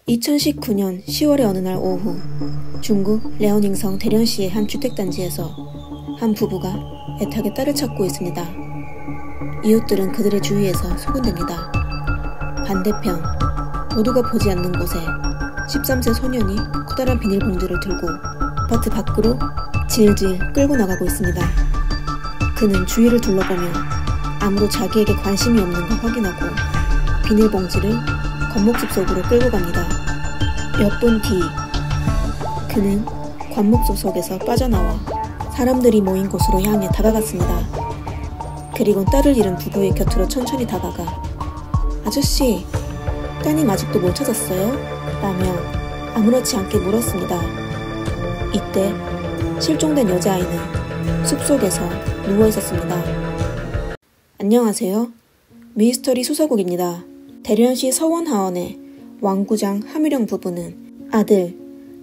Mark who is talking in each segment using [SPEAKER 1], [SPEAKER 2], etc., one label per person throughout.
[SPEAKER 1] 2019년 10월의 어느 날 오후, 중국 려닝성 대련시의 한 주택단지에서 한 부부가 애타게 딸을 찾고 있습니다. 이웃들은 그들의 주위에서 소곤댑니다. 반대편, 모두가 보지 않는 곳에 13세 소년이 커다란 비닐봉지를 들고 아파트 밖으로 질질 끌고 나가고 있습니다. 그는 주위를 둘러보며 아무도 자기에게 관심이 없는 걸 확인하고 비닐봉지를 관목숲 속으로 끌고 갑니다. 몇 분 뒤, 그는 관목숲 속에서 빠져나와 사람들이 모인 곳으로 향해 다가갔습니다. 그리고 딸을 잃은 부부의 곁으로 천천히 다가가 "아저씨, 따님 아직도 못 찾았어요?" 라며 아무렇지 않게 물었습니다. 이때 실종된 여자아이는 숲속에서 누워있었습니다. 안녕하세요. 미스터리 수사국입니다. 대련시 서원하원의 왕구장 하미령 부부는 아들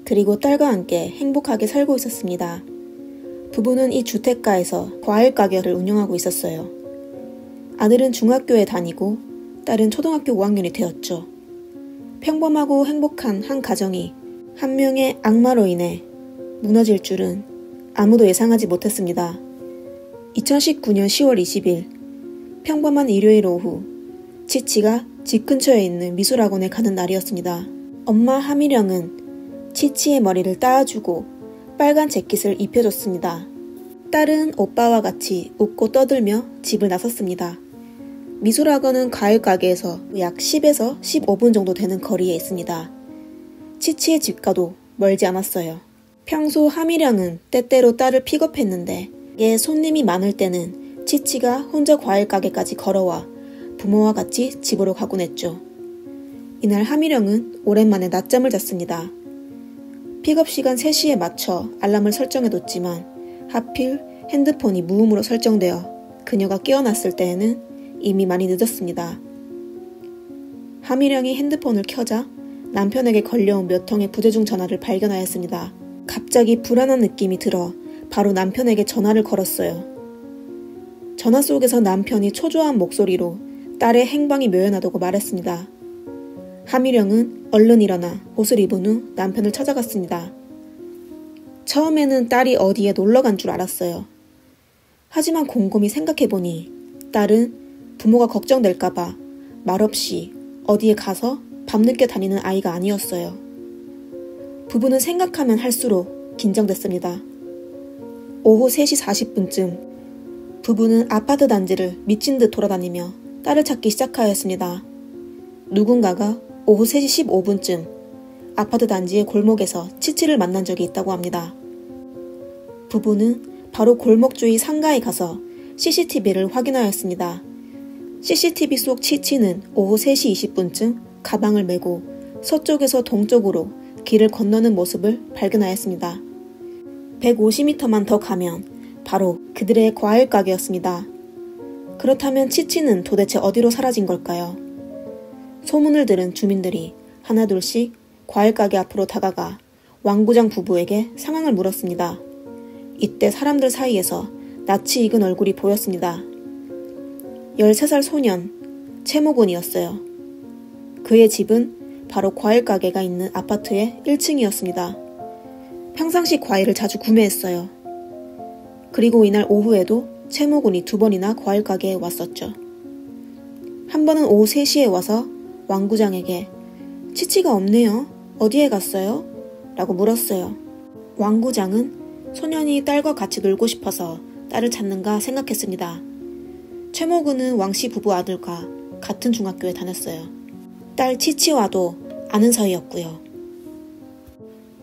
[SPEAKER 1] 그리고 딸과 함께 행복하게 살고 있었습니다. 부부는 이 주택가에서 과일 가게를 운영하고 있었어요. 아들은 중학교에 다니고 딸은 초등학교 5학년이 되었죠. 평범하고 행복한 한 가정이 한 명의 악마로 인해 무너질 줄은 아무도 예상하지 못했습니다. 2019년 10월 20일 평범한 일요일 오후, 치치가 집 근처에 있는 미술학원에 가는 날이었습니다. 엄마 하미령은 치치의 머리를 따아주고 빨간 재킷을 입혀줬습니다. 딸은 오빠와 같이 웃고 떠들며 집을 나섰습니다. 미술학원은 과일 가게에서 약 10에서 15분 정도 되는 거리에 있습니다. 치치의 집과도 멀지 않았어요. 평소 하미령은 때때로 딸을 픽업했는데 이게 손님이 많을 때는 치치가 혼자 과일 가게까지 걸어와 부모와 같이 집으로 가곤 했죠. 이날 하미령은 오랜만에 낮잠을 잤습니다. 픽업 시간 3시에 맞춰 알람을 설정해뒀지만 하필 핸드폰이 무음으로 설정되어 그녀가 깨어났을 때에는 이미 많이 늦었습니다. 하미령이 핸드폰을 켜자 남편에게 걸려온 몇 통의 부재중 전화를 발견하였습니다. 갑자기 불안한 느낌이 들어 바로 남편에게 전화를 걸었어요. 전화 속에서 남편이 초조한 목소리로 딸의 행방이 묘연하다고 말했습니다. 하미령은 얼른 일어나 옷을 입은 후 남편을 찾아갔습니다. 처음에는 딸이 어디에 놀러간 줄 알았어요. 하지만 곰곰이 생각해보니 딸은 부모가 걱정될까봐 말없이 어디에 가서 밤늦게 다니는 아이가 아니었어요. 부부는 생각하면 할수록 긴장됐습니다. 오후 3시 40분쯤 부부는 아파트 단지를 미친 듯 돌아다니며 딸을 찾기 시작하였습니다. 누군가가 오후 3시 15분쯤 아파트 단지의 골목에서 치치를 만난 적이 있다고 합니다. 부부는 바로 골목 주위 상가에 가서 CCTV를 확인하였습니다. CCTV 속 치치는 오후 3시 20분쯤 가방을 메고 서쪽에서 동쪽으로 길을 건너는 모습을 발견하였습니다. 150m만 더 가면 바로 그들의 과일 가게였습니다. 그렇다면 치치는 도대체 어디로 사라진 걸까요? 소문을 들은 주민들이 하나둘씩 과일 가게 앞으로 다가가 왕구장 부부에게 상황을 물었습니다. 이때 사람들 사이에서 낯이 익은 얼굴이 보였습니다. 13살 소년 채모군이었어요. 그의 집은 바로 과일 가게가 있는 아파트의 1층이었습니다. 평상시 과일을 자주 구매했어요. 그리고 이날 오후에도 채모군이 2번이나 과일 가게에 왔었죠. 한 번은 오후 3시에 와서 왕구장에게 "치치가 없네요. 어디에 갔어요?" 라고 물었어요. 왕구장은 소년이 딸과 같이 놀고 싶어서 딸을 찾는가 생각했습니다. 채모군은 왕씨 부부 아들과 같은 중학교에 다녔어요. 딸 치치와도 아는 사이였고요.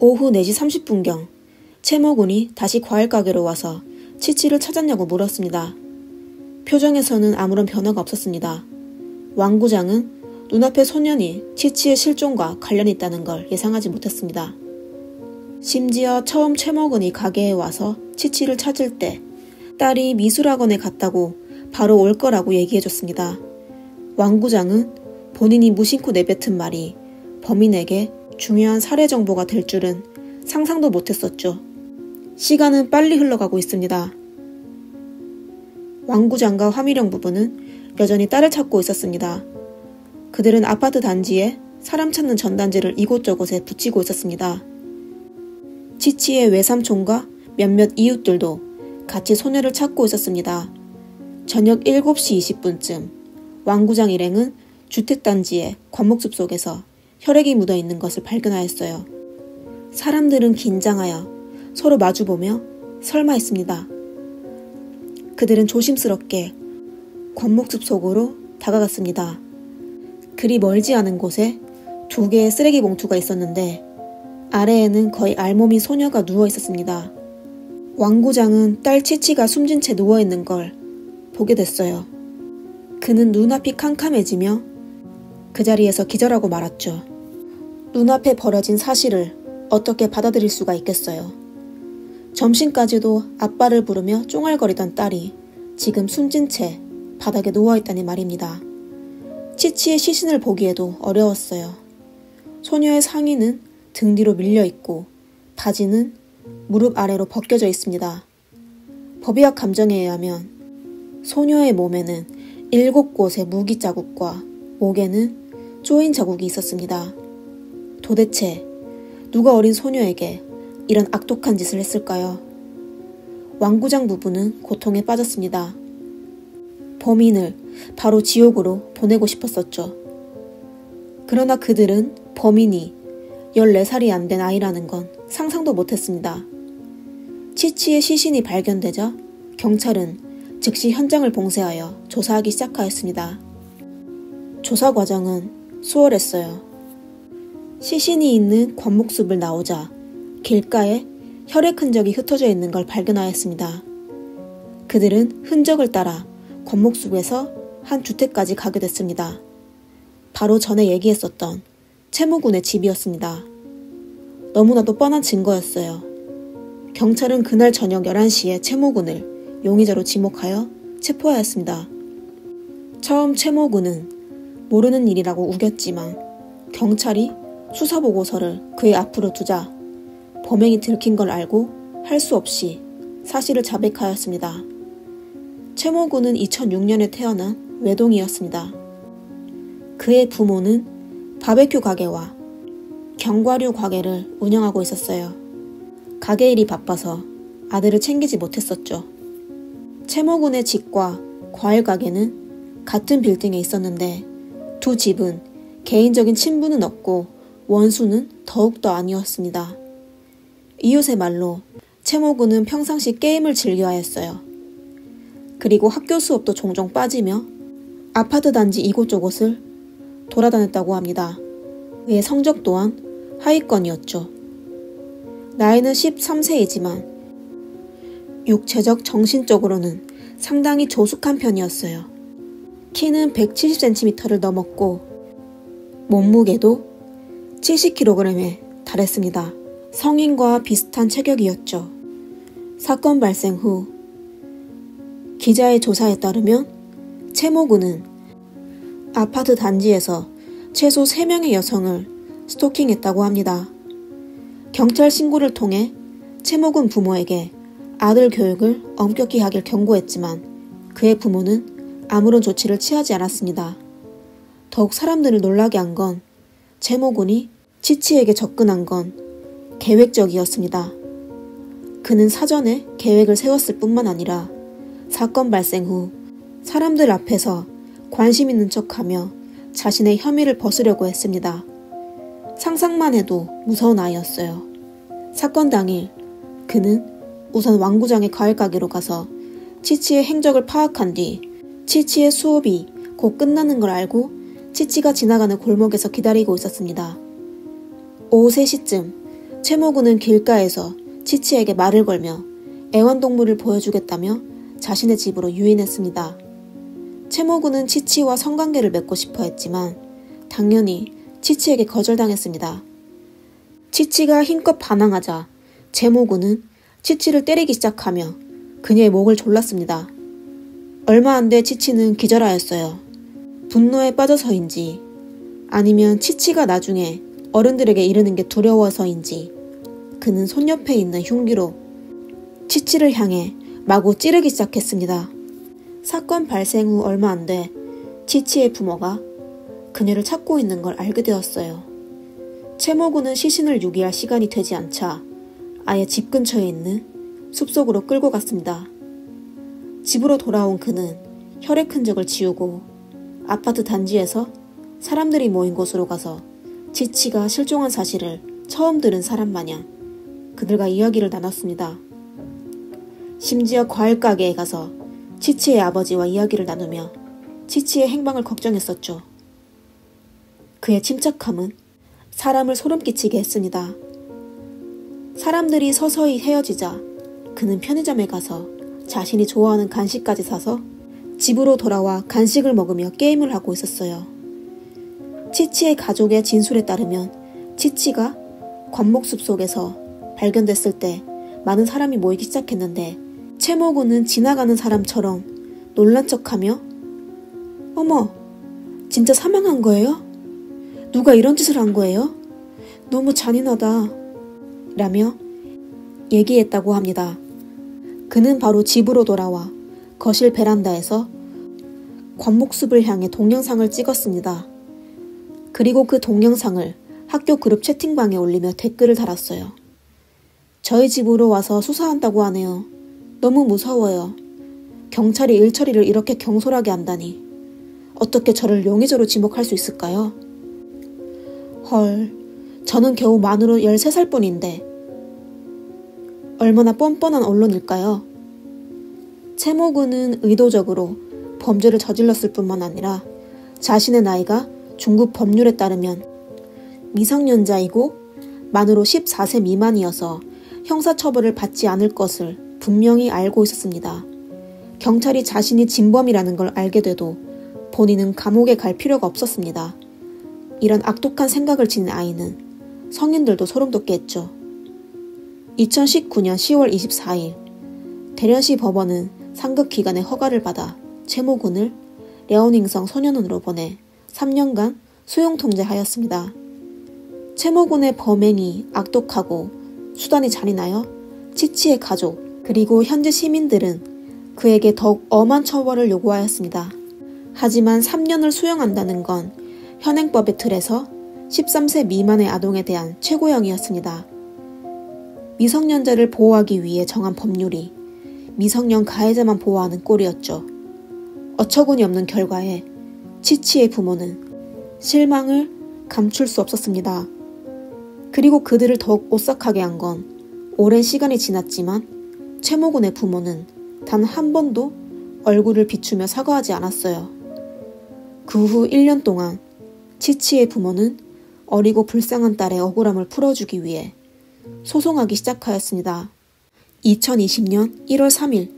[SPEAKER 1] 오후 4시 30분경 채모군이 다시 과일 가게로 와서 치치를 찾았냐고 물었습니다. 표정에서는 아무런 변화가 없었습니다. 왕구장은 눈앞의 소년이 치치의 실종과 관련이 있다는 걸 예상하지 못했습니다. 심지어 처음 채모군이 가게에 와서 치치를 찾을 때 딸이 미술학원에 갔다고 바로 올 거라고 얘기해줬습니다. 왕구장은 본인이 무심코 내뱉은 말이 범인에게 중요한 살해 정보가 될 줄은 상상도 못했었죠. 시간은 빨리 흘러가고 있습니다. 왕구장과 화미령 부부는 여전히 딸을 찾고 있었습니다. 그들은 아파트 단지에 사람 찾는 전단지를 이곳저곳에 붙이고 있었습니다. 치치의 외삼촌과 몇몇 이웃들도 같이 소녀를 찾고 있었습니다. 저녁 7시 20분쯤 왕구장 일행은 주택단지의 관목숲 속에서 혈액이 묻어있는 것을 발견하였어요. 사람들은 긴장하여 서로 마주보며 설마 했습니다. 그들은 조심스럽게 관목숲 속으로 다가갔습니다. 그리 멀지 않은 곳에 2개의 쓰레기 봉투가 있었는데 아래에는 거의 알몸인 소녀가 누워 있었습니다. 왕구장은 딸 치치가 숨진 채 누워있는 걸 보게 됐어요. 그는 눈앞이 캄캄해지며 그 자리에서 기절하고 말았죠. 눈앞에 벌어진 사실을 어떻게 받아들일 수가 있겠어요. 점심까지도 아빠를 부르며 쫑알거리던 딸이 지금 숨진 채 바닥에 누워있다니 말입니다. 치치의 시신을 보기에도 어려웠어요. 소녀의 상의는 등 뒤로 밀려있고 바지는 무릎 아래로 벗겨져 있습니다. 법의학 감정에 의하면 소녀의 몸에는 7곳의 무기 자국과 목에는 조인 자국이 있었습니다. 도대체 누가 어린 소녀에게 이런 악독한 짓을 했을까요? 왕구장 부부는 고통에 빠졌습니다. 범인을 바로 지옥으로 보내고 싶었었죠. 그러나 그들은 범인이 14살이 안 된 아이라는 건 상상도 못했습니다. 치치의 시신이 발견되자 경찰은 즉시 현장을 봉쇄하여 조사하기 시작하였습니다. 조사 과정은 수월했어요. 시신이 있는 관목숲을 나오자 길가에 혈액 흔적이 흩어져 있는 걸 발견하였습니다. 그들은 흔적을 따라 관목숲에서 한 주택까지 가게 됐습니다. 바로 전에 얘기했었던 채무군의 집이었습니다. 너무나도 뻔한 증거였어요. 경찰은 그날 저녁 11시에 채무군을 용의자로 지목하여 체포하였습니다. 처음 채무군은 모르는 일이라고 우겼지만 경찰이 수사보고서를 그의 앞으로 두자 범행이 들킨 걸 알고 할 수 없이 사실을 자백하였습니다. 채모군은 2006년에 태어난 외동이었습니다. 그의 부모는 바베큐 가게와 견과류 가게를 운영하고 있었어요. 가게 일이 바빠서 아들을 챙기지 못했었죠. 채모군의 집과 과일 가게는 같은 빌딩에 있었는데 두 집은 개인적인 친분은 없고 원수는 더욱더 아니었습니다. 이웃의 말로 채모군은 평상시 게임을 즐겨하였어요. 그리고 학교 수업도 종종 빠지며 아파트 단지 이곳저곳을 돌아다녔다고 합니다. 그의 성적 또한 하위권이었죠. 나이는 13세이지만 육체적 정신적으로는 상당히 조숙한 편이었어요. 키는 170cm를 넘었고 몸무게도 70kg에 달했습니다. 성인과 비슷한 체격이었죠. 사건 발생 후 기자의 조사에 따르면 채모군은 아파트 단지에서 최소 3명의 여성을 스토킹했다고 합니다. 경찰 신고를 통해 채모군 부모에게 아들 교육을 엄격히 하길 경고했지만 그의 부모는 아무런 조치를 취하지 않았습니다. 더욱 사람들을 놀라게 한 건 채모군이 치치에게 접근한 건 계획적이었습니다. 그는 사전에 계획을 세웠을 뿐만 아니라 사건 발생 후 사람들 앞에서 관심 있는 척하며 자신의 혐의를 벗으려고 했습니다. 상상만 해도 무서운 아이였어요. 사건 당일 그는 우선 왕구장의 과일 가게로 가서 치치의 행적을 파악한 뒤 치치의 수업이 곧 끝나는 걸 알고 치치가 지나가는 골목에서 기다리고 있었습니다. 오후 3시쯤 채모군은 길가에서 치치에게 말을 걸며 애완동물을 보여주겠다며 자신의 집으로 유인했습니다. 채모군은 치치와 성관계를 맺고 싶어 했지만 당연히 치치에게 거절당했습니다. 치치가 힘껏 반항하자 채모군은 치치를 때리기 시작하며 그녀의 목을 졸랐습니다. 얼마 안 돼 치치는 기절하였어요. 분노에 빠져서인지 아니면 치치가 나중에 어른들에게 이르는 게 두려워서인지 그는 손옆에 있는 흉기로 치치를 향해 마구 찌르기 시작했습니다. 사건 발생 후 얼마 안 돼 치치의 부모가 그녀를 찾고 있는 걸 알게 되었어요. 채모군은 시신을 유기할 시간이 되지 않자 아예 집 근처에 있는 숲속으로 끌고 갔습니다. 집으로 돌아온 그는 혈액 흔적을 지우고 아파트 단지에서 사람들이 모인 곳으로 가서 치치가 실종한 사실을 처음 들은 사람 마냥 그들과 이야기를 나눴습니다. 심지어 과일 가게에 가서 치치의 아버지와 이야기를 나누며 치치의 행방을 걱정했었죠. 그의 침착함은 사람을 소름 끼치게 했습니다. 사람들이 서서히 헤어지자 그는 편의점에 가서 자신이 좋아하는 간식까지 사서 집으로 돌아와 간식을 먹으며 게임을 하고 있었어요. 치치의 가족의 진술에 따르면 치치가 관목숲 속에서 발견됐을 때 많은 사람이 모이기 시작했는데 채모군은 지나가는 사람처럼 놀란 척하며 어머, 진짜 사망한 거예요? 누가 이런 짓을 한 거예요? 너무 잔인하다 라며 얘기했다고 합니다. 그는 바로 집으로 돌아와 거실 베란다에서 관목숲을 향해 동영상을 찍었습니다. 그리고 그 동영상을 학교 그룹 채팅방에 올리며 댓글을 달았어요. 저희 집으로 와서 수사한다고 하네요. 너무 무서워요. 경찰이 일처리를 이렇게 경솔하게 한다니. 어떻게 저를 용의자로 지목할 수 있을까요? 헐, 저는 겨우 만으로 13살 뿐인데 얼마나 뻔뻔한 언론일까요? 채모군은 의도적으로 범죄를 저질렀을 뿐만 아니라 자신의 나이가 중국 법률에 따르면 미성년자이고 만으로 14세 미만이어서 형사처벌을 받지 않을 것을 분명히 알고 있었습니다. 경찰이 자신이 진범이라는 걸 알게 돼도 본인은 감옥에 갈 필요가 없었습니다. 이런 악독한 생각을 지닌 아이는 성인들도 소름 돋게 했죠. 2019년 10월 24일 대련시 법원은 상급기관의 허가를 받아 채모군을 랴오닝성 소년원으로 보내 3년간 수용통제하였습니다. 채모군의 범행이 악독하고 수단이 잔인하여 치치의 가족 그리고 현지 시민들은 그에게 더욱 엄한 처벌을 요구하였습니다. 하지만 3년을 수용한다는 건 현행법의 틀에서 13세 미만의 아동에 대한 최고형이었습니다. 미성년자를 보호하기 위해 정한 법률이 미성년 가해자만 보호하는 꼴이었죠. 어처구니 없는 결과에 치치의 부모는 실망을 감출 수 없었습니다. 그리고 그들을 더욱 오싹하게 한 건 오랜 시간이 지났지만 채모군의 부모는 단 한 번도 얼굴을 비추며 사과하지 않았어요. 그 후 1년 동안 치치의 부모는 어리고 불쌍한 딸의 억울함을 풀어주기 위해 소송하기 시작하였습니다. 2020년 1월 3일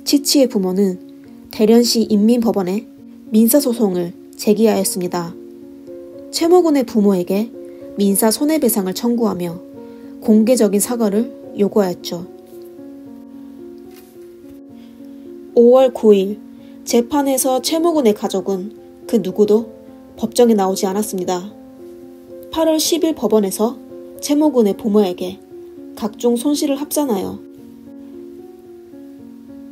[SPEAKER 1] 치치의 부모는 대련시 인민법원에 민사소송을 제기하였습니다. 채모군의 부모에게 민사 손해배상을 청구하며 공개적인 사과를 요구하였죠. 5월 9일 재판에서 채모군의 가족은 그 누구도 법정에 나오지 않았습니다. 8월 10일 법원에서 채모군의 부모에게 각종 손실을 합산하여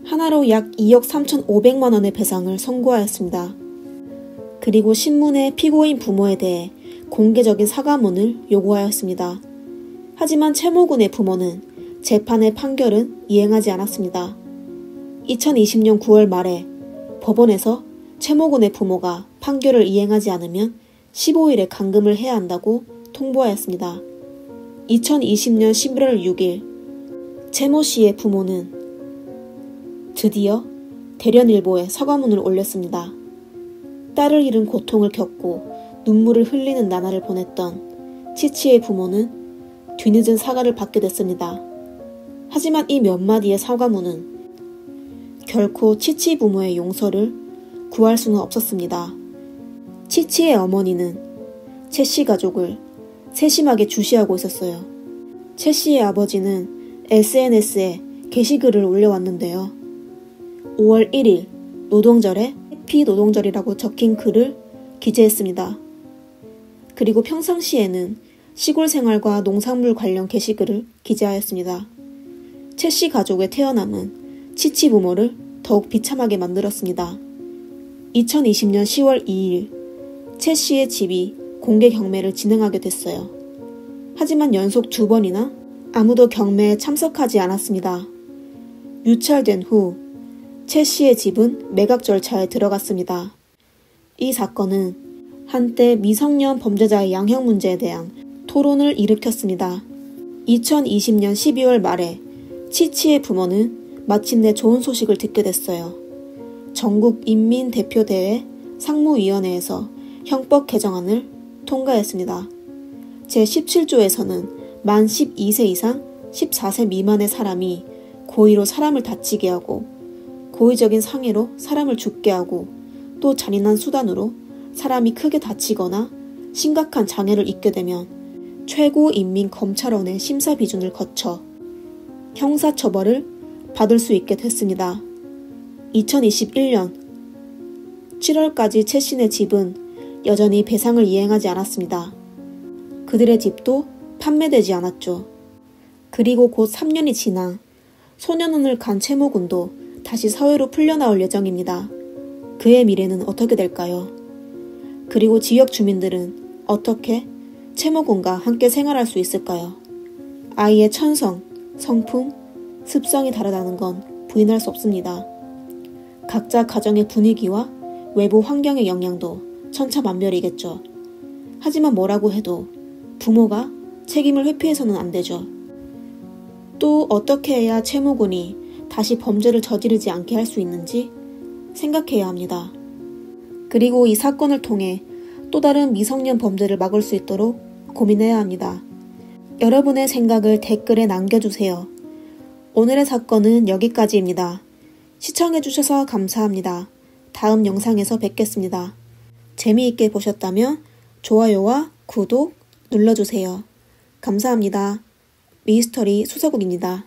[SPEAKER 1] 하나로 약 2억 3,500만 원의 배상을 선고하였습니다. 그리고 신문에 피고인 부모에 대해 공개적인 사과문을 요구하였습니다. 하지만 채모군의 부모는 재판의 판결은 이행하지 않았습니다. 2020년 9월 말에 법원에서 채모군의 부모가 판결을 이행하지 않으면 15일에 감금을 해야 한다고 통보하였습니다. 2020년 11월 6일 채모 씨의 부모는 드디어 대련일보에 사과문을 올렸습니다. 딸을 잃은 고통을 겪고 눈물을 흘리는 나날을 보냈던 치치의 부모는 뒤늦은 사과를 받게 됐습니다. 하지만 이 몇 마디의 사과문은 결코 치치 부모의 용서를 구할 수는 없었습니다. 치치의 어머니는 채 씨 가족을 세심하게 주시하고 있었어요. 채 씨의 아버지는 SNS에 게시글을 올려왔는데요. 5월 1일 노동절에 해피 노동절이라고 적힌 글을 기재했습니다. 그리고 평상시에는 시골 생활과 농산물 관련 게시글을 기재하였습니다. 채 씨 가족의 태어남은 치치 부모를 더욱 비참하게 만들었습니다. 2020년 10월 2일 최 씨의 집이 공개 경매를 진행하게 됐어요. 하지만 연속 2번이나 아무도 경매에 참석하지 않았습니다. 유찰된 후 최 씨의 집은 매각 절차에 들어갔습니다. 이 사건은 한때 미성년 범죄자의 양형 문제에 대한 토론을 일으켰습니다. 2020년 12월 말에 치치의 부모는 마침내 좋은 소식을 듣게 됐어요. 전국인민대표대회 상무위원회에서 형법 개정안을 통과했습니다. 제17조에서는 만 12세 이상 14세 미만의 사람이 고의로 사람을 다치게 하고 고의적인 상해로 사람을 죽게 하고 또 잔인한 수단으로 사람이 크게 다치거나 심각한 장애를 입게 되면 최고인민검찰원의 심사 비준을 거쳐 형사처벌을 받을 수 있게 됐습니다. 2021년 7월까지 최 씨네 집은 여전히 배상을 이행하지 않았습니다. 그들의 집도 판매되지 않았죠. 그리고 곧 3년이 지나 소년원을 간 채모 군도 다시 사회로 풀려나올 예정입니다. 그의 미래는 어떻게 될까요? 그리고 지역 주민들은 어떻게 채모 군과 함께 생활할 수 있을까요? 아이의 천성, 성품, 습성이 다르다는 건 부인할 수 없습니다. 각자 가정의 분위기와 외부 환경의 영향도 천차만별이겠죠. 하지만 뭐라고 해도 부모가 책임을 회피해서는 안 되죠. 또 어떻게 해야 채모 군이 다시 범죄를 저지르지 않게 할 수 있는지 생각해야 합니다. 그리고 이 사건을 통해 또 다른 미성년 범죄를 막을 수 있도록 고민해야 합니다. 여러분의 생각을 댓글에 남겨주세요. 오늘의 사건은 여기까지입니다. 시청해주셔서 감사합니다. 다음 영상에서 뵙겠습니다. 재미있게 보셨다면 좋아요와 구독 눌러주세요. 감사합니다. 미스터리 수서국입니다.